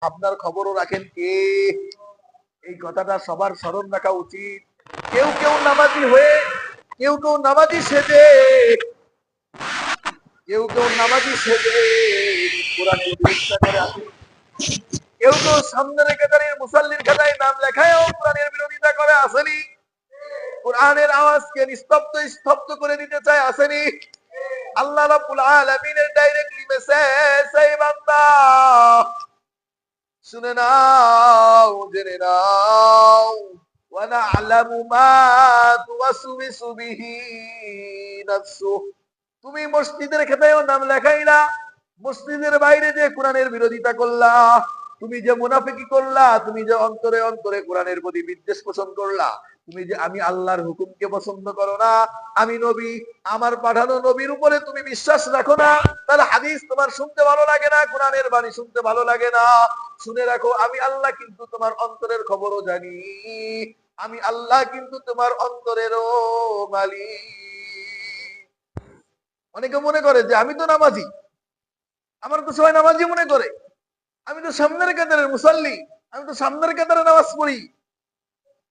আপনার খবরও রাখেন কে? এই কথাটা সবার স্মরণ রাখা উচিত। কেউ কেউ নামাজি হয়ে, কেউ কেউ নামাজি সেজে, কেউ কেউ নামাজি সেজে কোরআনের বিরোধিতা করে আসে। কেউ কেউ সামনে রেখে দাঁড়িয়ে মুসাল্লির খাতায় নাম লেখায়ও কোরআনের বিরোধিতা করে আসেনি। কোরআনের আওয়াজকে নিস্তব্ধ স্তব্ধ করে দিতে চায় আসেনি। আল্লাহ রাব্বুল আলামিনের ডাইরেক্টলি মেসেজ, এই বান্দা শুনে নাও, জেনে নাও, ওয়া না'লামু মা তুওয়াসওয়িসু বিহি নাফসুহ। তুমি মসজিদের খাতায়ও নাম লেখাইলা, মসজিদের বাইরে যে কোরআনের বিরোধিতা করলা, তুমি যে মুনাফিকি করলা, তুমি যে অন্তরে অন্তরে কোরআনের প্রতি বিদ্বেষ পোষণ করলা, তুমি যে আমি আল্লাহর হুকুমকে পছন্দ করো না, আমি নবী, আমার পাঠানো নবীর উপরে তুমি বিশ্বাস রাখো না, তাহলে হাদিস তোমার শুনতে ভালো লাগে না, কোরআনের বাণী শুনতে ভালো লাগে না। শুনে রাখো, আমি আল্লাহ কিন্তু তোমার অন্তরের খবরও জানি। আমি আল্লাহ কিন্তু তোমার অন্তরেরও মালিক। অনেকে মনে করে যে আমি তো নামাজি, আমার তো সবাই নামাজি মনে করে, আমি তো সামনের কাতারের মুসাল্লি, আমি তো সামনের কাতারে নামাজ পড়ি,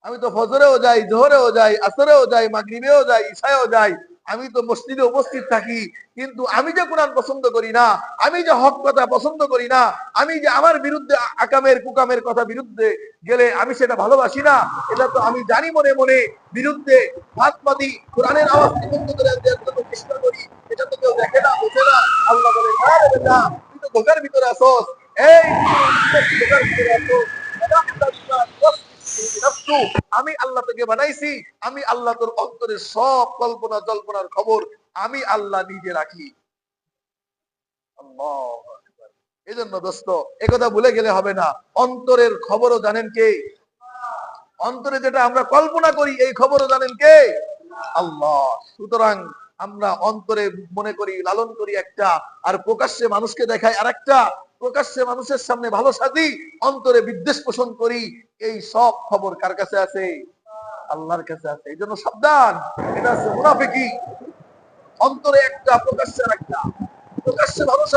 আমি তো ফজরেও যাই, জোহরেও যাই, আসরেও যাই, মাগরিবেও যাই, ইশায়ও যাই, আমি তো মসজিদে উপস্থিত থাকি, কিন্তু আমি যে কোরআন পছন্দ করি না, আমি যে হক কথা পছন্দ করি না, আমি যে আমার বিরুদ্ধে আকামের কুকামের কথা বিরুদ্ধে গেলে আমি সেটা ভালোবাসি না, এটা তো আমি জানি মনে মনে বিরুদ্ধে ফাতপাদি কোরআনের আওয়াজকে বন্ধ করে দেওয়ার জন্য চেষ্টা করি, এটা তো কেউ দেখে না, বোঝে না। আল্লাহ বলে, হ্যাঁ রে বেটা, তুই তো ধোকার ভিতরে আসোস, এই ধোকার ভিতরে আসোস। আমি আল্লাহ তোকে বানাইছি, আমি আল্লাহ তোর অন্তরের সব কল্পনা জল্পনার খবর আমি আল্লাহ নিজে রাখি। এই জন্য দোস্ত, একথা ভুলে গেলে হবে না, অন্তরের খবরও জানেন কে? অন্তরে যেটা আমরা কল্পনা করি এই খবরও জানেন কে? আল্লাহ। সুতরাং আমরা অন্তরে মনে করি, লালন করি একটা, আর প্রকাশ্যে মানুষকে দেখাই আর একটা, প্রকাশ্যে মানুষের সামনে ভালো সাজি, অন্তরে বিদ্বেষ পোষণ করি। এই সব খবর কার কাছে আছে? আল্লাহর কাছে আছে। এই জন্য সাবধান, এটা হচ্ছে মুনাফিকি। অন্তরে একটা, প্রকাশ্যে আর একটা। প্রকাশ্যে ভালো সাজি